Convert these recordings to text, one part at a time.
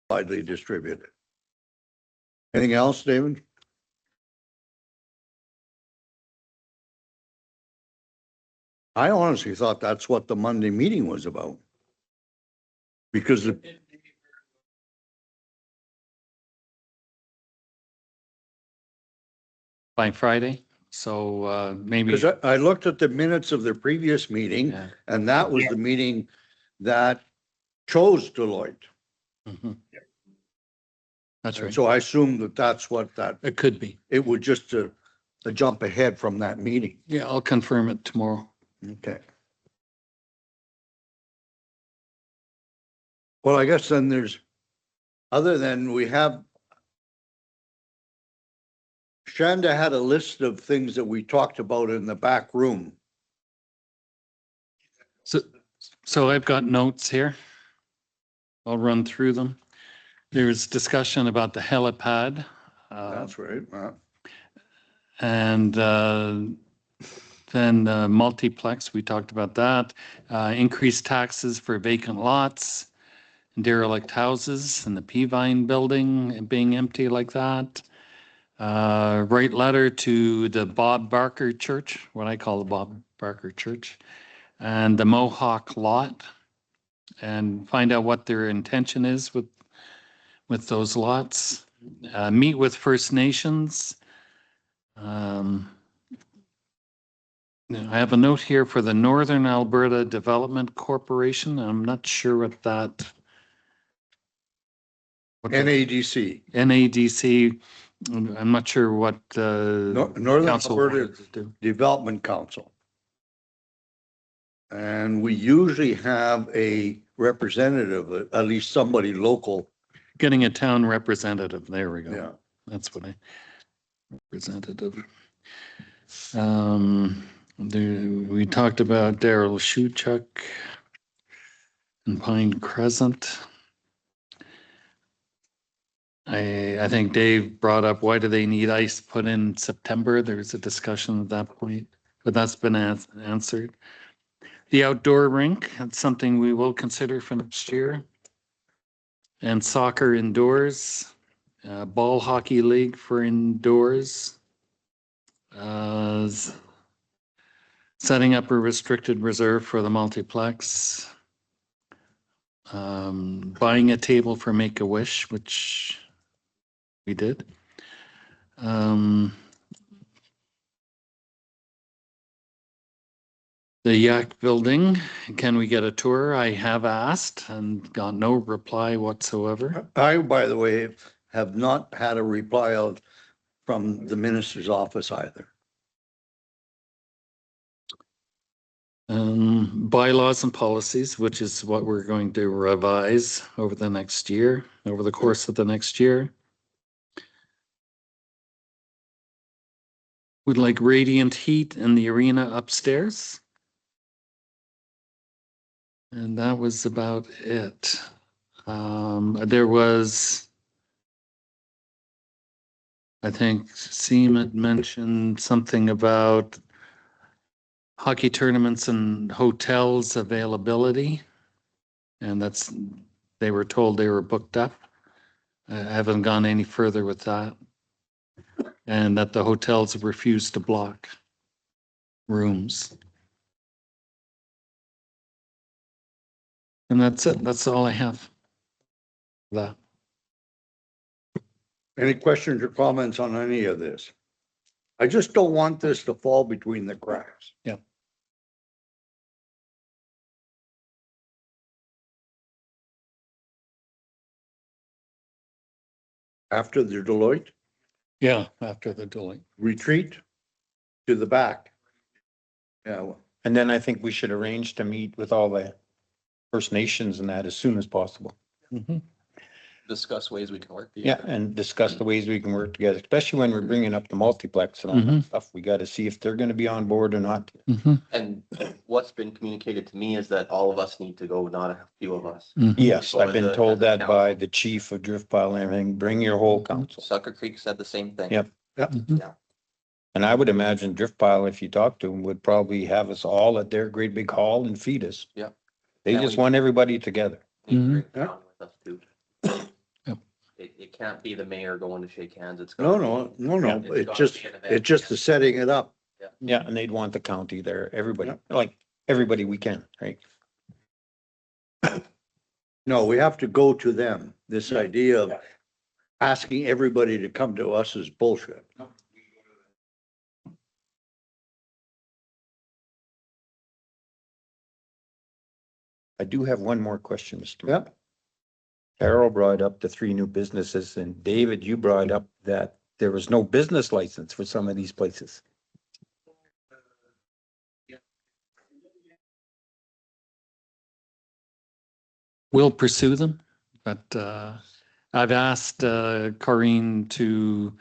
widely distributed. Anything else, David? I honestly thought that's what the Monday meeting was about. Because by Friday. So maybe. because I looked at the minutes of the previous meeting, Yeah. and that was the meeting that chose Deloitte. Mhm. That's And right. so I assumed that that's what that, It could be. it would just a jump ahead from that meeting. Yeah, I'll confirm it tomorrow. Okay. Well, I guess then there's, other than we have, Shanda had a list of things that we talked about in the back room. So I've got notes here. I'll run through them. There's discussion about the helipad. That's right. And then multiplex, we talked about that. Increased taxes for vacant lots, derelict houses, and the Peavine building being empty like that. Write letter to the Bob Barker Church, what I call the Bob Barker Church, and the Mohawk lot, and find out what their intention is with those lots. Meet with First Nations. I have a note here for the Northern Alberta Development Corporation. I'm not sure what that. NADC. NADC. I'm not sure what Northern council Alberta wanted to do. Development Council. And we usually have a representative, at least somebody local. Getting a town representative. There we go. Yeah. That's what representative. We talked about Daryl Shuchuk and Pine Crescent. I think Dave brought up, why do they need ice put in September? There was a discussion at that point, but that's been answered. The outdoor rink, that's something we will consider for next year. And soccer indoors, ball hockey league for indoors. Setting up a restricted reserve for the multiplex. Buying a table for Make-A-Wish, which we did. The Yak building, can we get a tour? I have asked and got no reply whatsoever. I, by the way, have not had a reply out from the minister's office either. Bylaws and policies, which is what we're going to revise over the next year, over the course of the next year. Would like radiant heat in the arena upstairs. And that was about it. There was, I think Seam had mentioned something about hockey tournaments and hotels availability. And they were told they were booked up. I haven't gone any further with that. And that the hotels refused to block rooms. And that's it. That's all I have. That. Any questions or comments on any of this? I just don't want this to fall between the cracks. Yeah. After the Deloitte Yeah, after the Deloitte. retreat to the back. Yeah. And then I think we should arrange to meet with all the First Nations and that as soon as possible. Mm-hmm. Discuss ways we can work Yeah, together. and discuss the ways we can work together, especially when we're bringing up the multiplex and all Mhm. that stuff. We got to see if they're going to be on board or not. Mm-hmm. And what's been communicated to me is that all of us need to go, not a few of us. Mm-hmm. Yes, Or I've been the- told that the by council. the chief of Drift Pile and everything. Bring your whole council. Sucker Creek said the same thing. Yep. Mm-hmm. And I would imagine Drift Pile, if you talk to them, would probably have us all at their great big hall and feed us. Yeah. They Yeah, just we- want everybody together. Need to Mhm. bring it down with us too. it can't be the mayor going to shake hands. It's. No, gotta be- no, no, it's gotta be an event. it's just the setting it up. Yeah, and they'd want the county there, everybody, like, everybody we can, right? No, we have to go to them. This idea of asking everybody to come to us is bullshit. I do have one more question, Mr. Yep. Carol brought up the 3 new businesses, and David, you brought up that there was no business license for some of these places. We'll pursue them, but I've asked Corrine to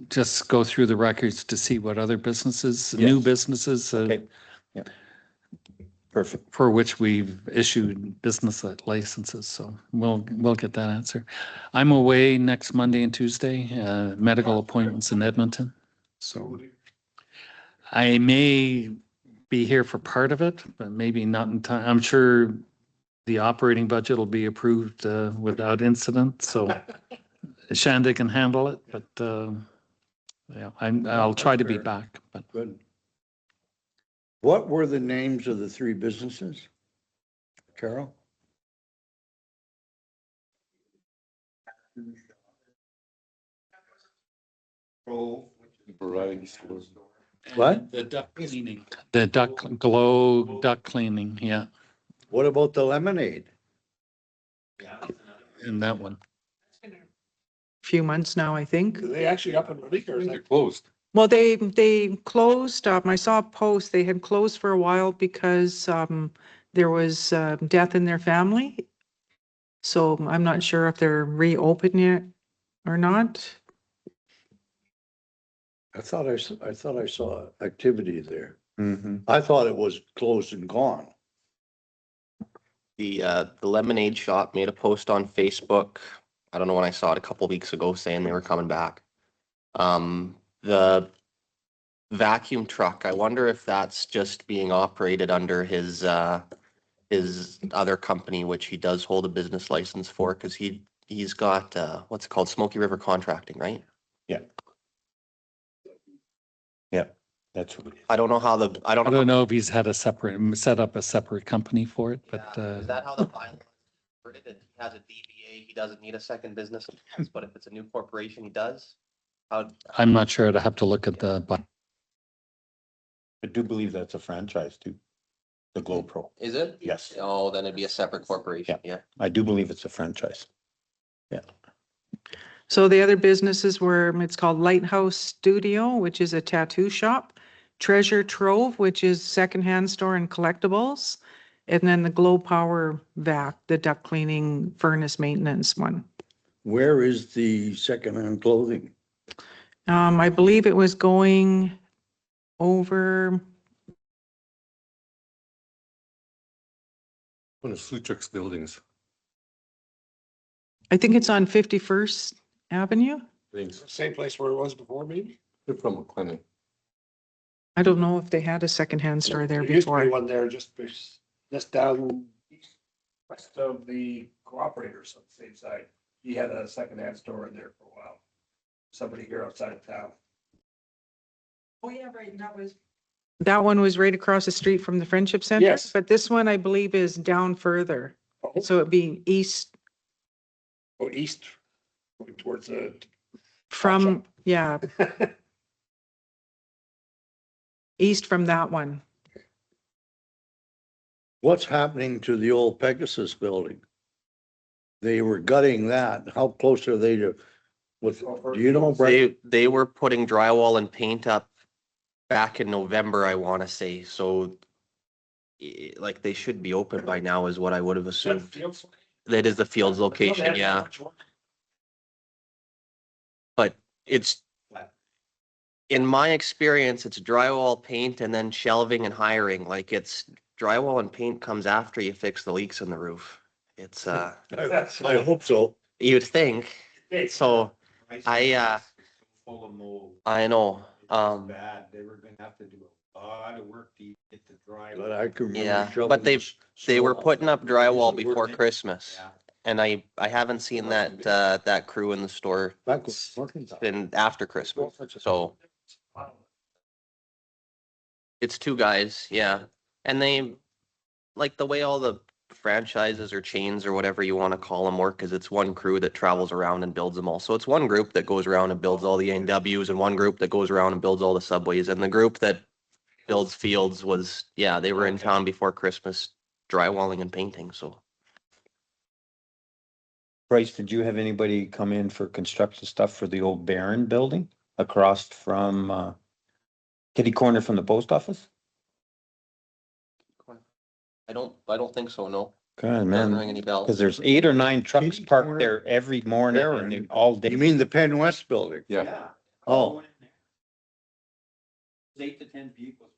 just go through the records to see what other businesses, new Yes. businesses Okay. Yeah. Perfect. for which we've issued business licenses. So we'll get that answer. I'm away next Monday and Tuesday, medical appointments in Edmonton. So I may be here for part of it, but maybe not in time. I'm sure the operating budget will be approved without incident, so Shanda can handle it, but yeah, I'll try to be back, but Good. What were the names of the 3 businesses? Carol? Variety stores. What? the duck cleaning. The Glow duck cleaning, yeah, What about the lemonade? and that one. Few months now, I think. Are they actually up and running or is it closed? Well, they closed, I saw a post, they had closed for a while because there was death in their family. So I'm not sure if they're reopening it or not. I thought I saw activity there. Mm-hmm. I thought it was closed and gone. The lemonade shop made a post on Facebook. I don't know when I saw it a couple weeks ago saying they were coming back. The vacuum truck, I wonder if that's just being operated under his other company, which he does hold a business license for, because he's got, what's it called, Smoky River Contracting, right? That's what it is. I don't know how I I don't know. don't know if he's had set up a separate company for it, but Is that how the bylaw worded it? He has a DBA, he doesn't need a second business license, but if it's a new corporation, he does? How, I'm not sure. I'd have to look at but I do believe that's a franchise too, the Glow Pro. is it? Yes, Oh, then it'd be a separate corporation, yeah. I do believe it's a franchise. So the other businesses were, it's called Lighthouse Studio, which is a tattoo shop. Treasure Trove, which is secondhand store and collectibles. And then the Glow Power Vac, the duct cleaning furnace maintenance one. Where is the secondhand clothing? I believe it was going over, One of Suchuk's buildings. I think it's on 51st Avenue. Things. Same place where it was before, maybe? They're from McLennan. I don't know if they had a secondhand store there There used to be before. one there just down west of the cooperators on the same side. He had a secondhand store in there for a while. Somebody here outside of town. Oh, yeah, right, that one was right across the street from the Friendship Center. Yes. But this one, I believe, is down further. Oh, So it'd be east Go east going towards the. from, yeah, east from that one. What's happening to the old Pegasus building? They were gutting that. How close are they to, do you know, Brett? They were putting drywall and paint up back in November, I want to say, so like they should be open by now is what I would have assumed. That is the Fields location, yeah. But it's, in my experience, it's drywall, paint, and then shelving and hiring. Like it's drywall and paint comes after you fix the leaks in the roof. It's, I hope so. you'd think. So I know, Bad, they were gonna have to do a lot of work to get the dry. But I can remember Yeah, shoveling but they snow were off putting up that. drywall They before were- Christmas. Yeah. And I haven't seen that, that crew in the store Back with working time. in after Christmas, so it's two guys, yeah. And they, like the way all the franchises or chains or whatever you want to call them work, is it's one crew that travels around and builds them all. So it's one group that goes around and builds all the A&Ws and one group that goes around and builds all the subways. And the group that builds fields was, yeah, they were in town before Christmas drywalling and painting, so. Bryce, did you have anybody come in for construction stuff for the old Barron building across from, kitty corner from the post office? I don't think so, no. God, Doesn't man, ring any bells. because there's 8 or 9 trucks Kitty parked corner. there every morning and they all day. You mean the Penn West building? Yeah. Oh. 8 to 10 vehicles.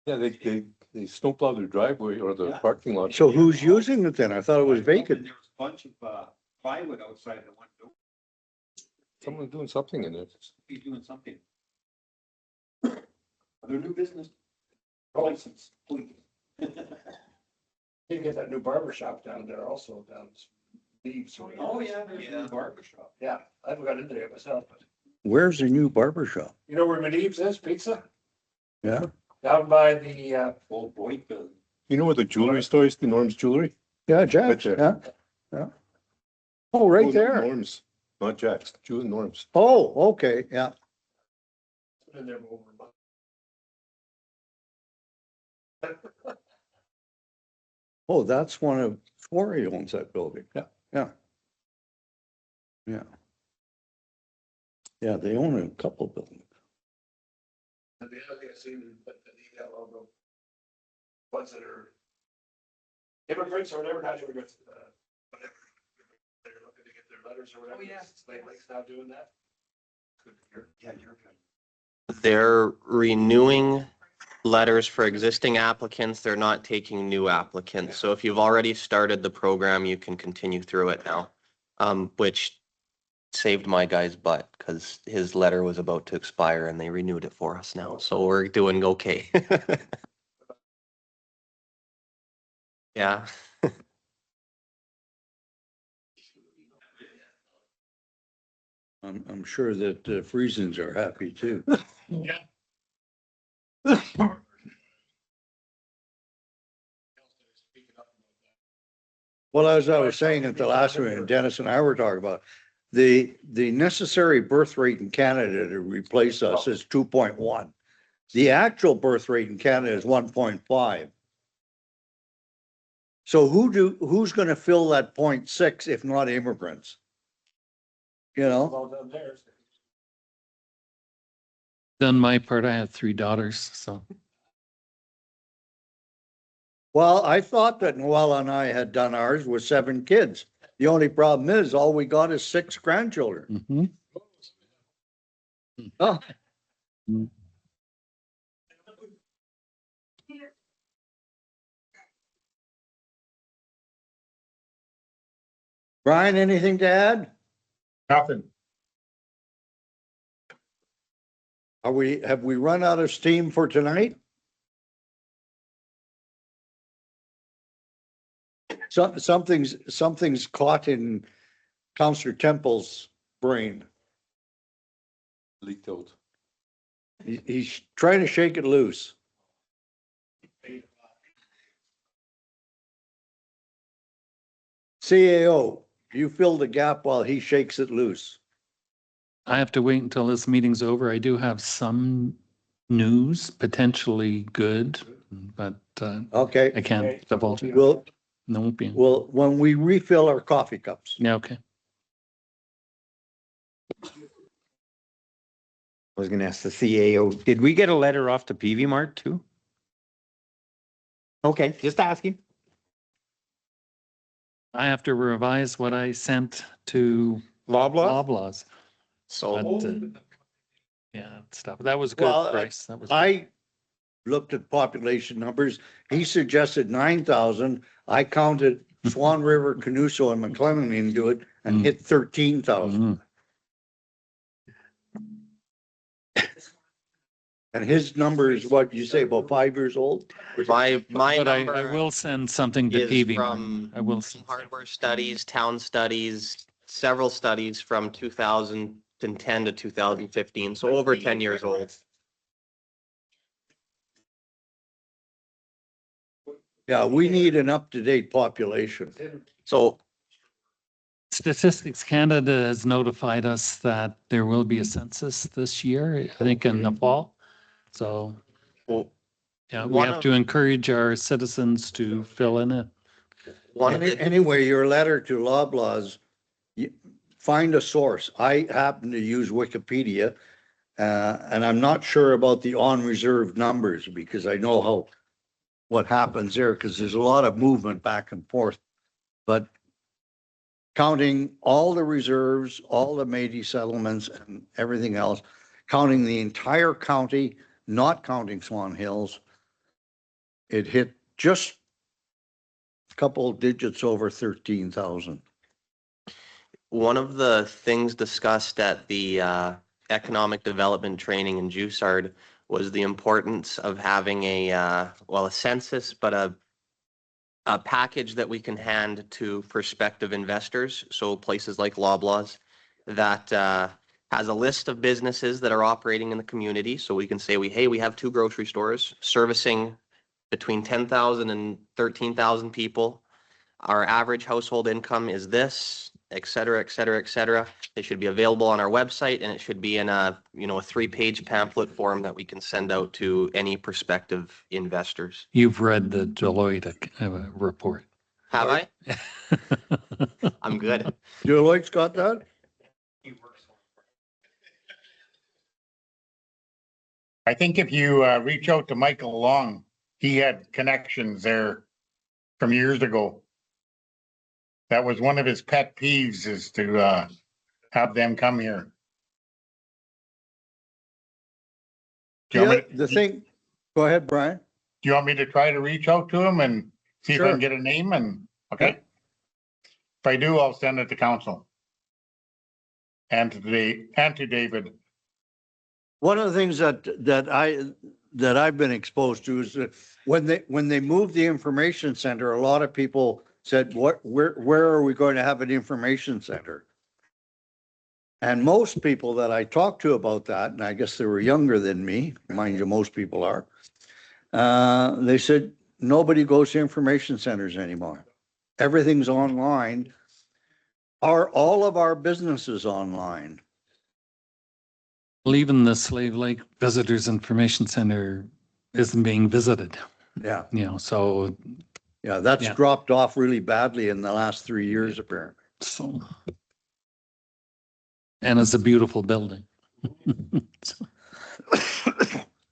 Yeah, they snowplow their driveway or the parking lot. So who's using it then? I thought it was vacant. There was a bunch of plywood outside the one door. Someone's doing something in there. He's doing something. Other new business. License, please. You get that new barber shop down there also down Leaves. Oh, yeah, there's a new barber shop. Yeah, I haven't got into there myself, but Where's the new barber shop? you know where Medivh's is, pizza? Yeah, Down by the, Old boy building. You know where the jewelry store is, the Norm's Jewelry? yeah, Jack's, Right yeah, yeah. Oh, right Oh, there. Norm's, not Jack's, Jewel Norm's. Oh, okay, yeah. been there over a month. Oh, that's one of, Swarry owns that building. Yeah, yeah. Yeah. Yeah, they own a couple of buildings. And the other thing I seen, but the email logo. Ones that are. Immigrants or whatever, not immigrants, whatever. They're looking to get their letters or whatever. Oh, yeah. Slate Lake's now doing that. Good to hear. Yeah, you're good. They're renewing letters for existing applicants. They're not taking new applicants. So if you've already started the program, you can continue through it now. Which saved my guy's butt because his letter was about to expire and they renewed it for us now. So we're doing okay. Yeah. I'm sure that the Friesens are happy too. Well, as I was saying at the last meeting, Dennis and I were talking about, the necessary birth rate in Canada to replace us is 2.1. The actual birth rate in Canada is 1.5. So who's gonna fill that 0.6 if not immigrants? You know, Well done there. Done my part. I had 3 daughters, so. well, I thought that Noel and I had done ours with 7 kids. The only problem is all we got is 6 grandchildren. Mhm. Oh. Brian, anything to add? Nothing. Have we run out of steam for tonight? Something's caught in Counselor Temple's brain. Leaked out. He's trying to shake it loose. CAO, you fill the gap while he shakes it loose. I have to wait until this meeting's over. I do have some news, potentially good, but I Okay, can't divulge it. we'll, No, won't be. when we refill our coffee cups. Yeah, okay. I was gonna ask the CAO, did we get a letter off to PV Mart too? Okay, just asking. I have to revise what I sent to Loblaw? Loblaws. So But, yeah, stuff. That was good, Well, Bryce. That was. I looked at population numbers. He suggested 9,000. I counted Swan River, Canuso and McClellan into it and Mm. hit 13,000. Mhm. And his number is what you say, about 5 years old? My But I number will send something to is Peavy. from I will. hardware studies, town studies, several studies from 2010 to 2015, so over 10 years old. Yeah, we need an up-to-date population. So Statistics Canada has notified us that there will be a census this year, I think in the fall. So, well, yeah, we One have of- to encourage our citizens to fill in it. one of the, Anyway, your letter to Loblaws, find a source. I happen to use Wikipedia, and I'm not sure about the on-reserve numbers because I know what happens there, because there's a lot of movement back and forth. But counting all the reserves, all the Métis settlements and everything else, counting the entire county, not counting Swan Hills, it hit just a couple digits over 13,000. one of the things discussed at the economic development training in Jussard was the importance of having a census, but a package that we can hand to prospective investors. So places like Loblaws that has a list of businesses that are operating in the community. So we can say, hey, we have 2 grocery stores servicing between 10,000 and 13,000 people. Our average household income is this, et cetera, et cetera, et cetera. They should be available on our website, and it should be in a 3-page pamphlet form that we can send out to any prospective investors. You've read the Deloitte report. Have I? I'm good. Deloitte's got that? I think if you reach out to Michael Long, he had connections there from years ago. That was one of his pet peeves, is to have them come here. Do you want me- The thing, go ahead, Brian. do you want me to try to reach out to him and see if I Sure. can get a name and, okay? If I do, I'll send it to council. And to David. One of the things that I've been exposed to is that when they moved the information center, a lot of people said, where are we going to have an information center? And most people that I talked to about that, and I guess they were younger than me, mind you, most people are, they said, nobody goes to information centers anymore. Everything's online. Are all of our businesses online? Well, even the Slave Lake Visitors Information Center isn't being visited, Yeah, so, yeah, that's Yeah. dropped off really badly in the last 3 years, apparently. so. And it's a beautiful building.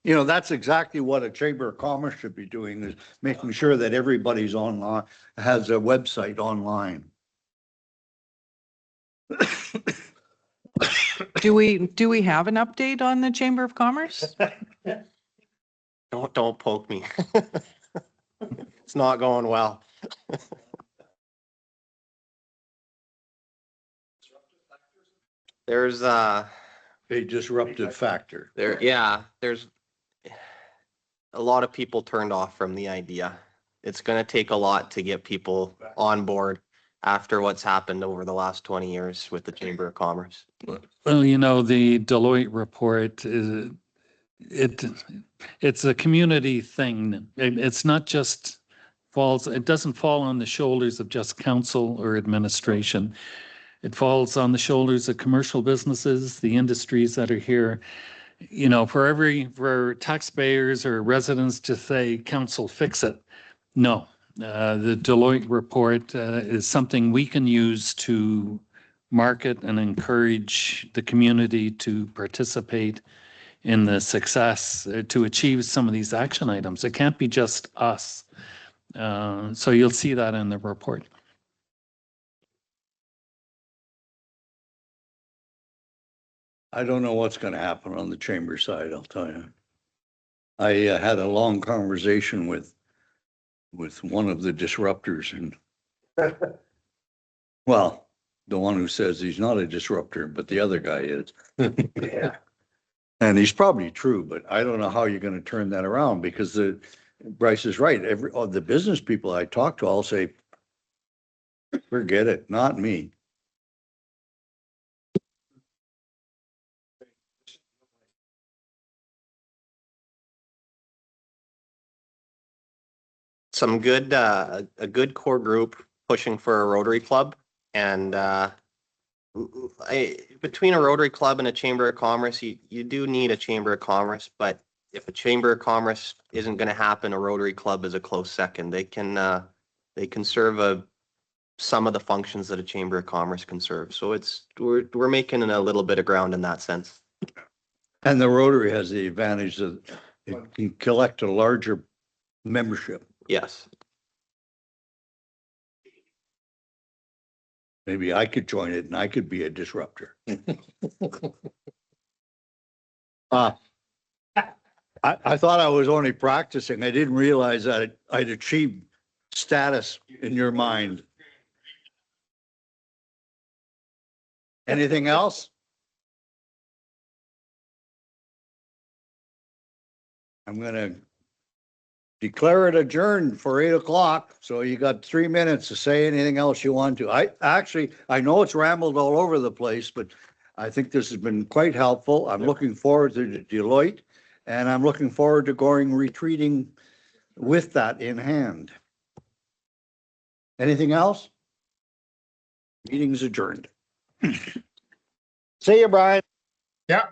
That's exactly what a Chamber of Commerce should be doing, is making sure that everybody's online, has a website online. Do we have an update on the Chamber of Commerce? Don't poke me. It's not going well. There's A disruptive factor. there's a lot of people turned off from the idea. It's going to take a lot to get people on board after what's happened over the last 20 years with the Chamber of Commerce. Well, the Deloitte report is, it's a community thing. It's not just it doesn't fall on the shoulders of just council or administration. It falls on the shoulders of commercial businesses, the industries that are here. For taxpayers or residents to say, council, fix it. No, the Deloitte report is something we can use to market and encourage the community to participate in the success to achieve some of these action items. It can't be just us. So you'll see that in the report. I don't know what's going to happen on the Chamber side, I'll tell you. I had a long conversation with one of the disruptors, and well, the one who says he's not a disruptor, but the other guy is. And he's probably true, but I don't know how you're gonna turn that around because Bryce is right. All the business people I talk to all say, forget it, not me. Some good, a good core group pushing for a Rotary Club. And between a Rotary Club and a Chamber of Commerce, you do need a Chamber of Commerce, but if a Chamber of Commerce isn't going to happen, a Rotary Club is a close second. They can serve some of the functions that a Chamber of Commerce can serve. So we're making a little bit of ground in that sense. And the Rotary has the advantage that it can collect a larger membership. Yes. Maybe I could join it and I could be a disruptor. I thought I was only practicing. I didn't realize that I'd achieved status in your mind. Anything else? I'm gonna declare it adjourned for 8 o'clock. So you got 3 minutes to say anything else you want to. I know it's rambled all over the place, but I think this has been quite helpful. I'm looking forward to Deloitte and I'm looking forward to going retreating with that in hand. Anything else? Meeting's adjourned. See you, Brian. Yeah.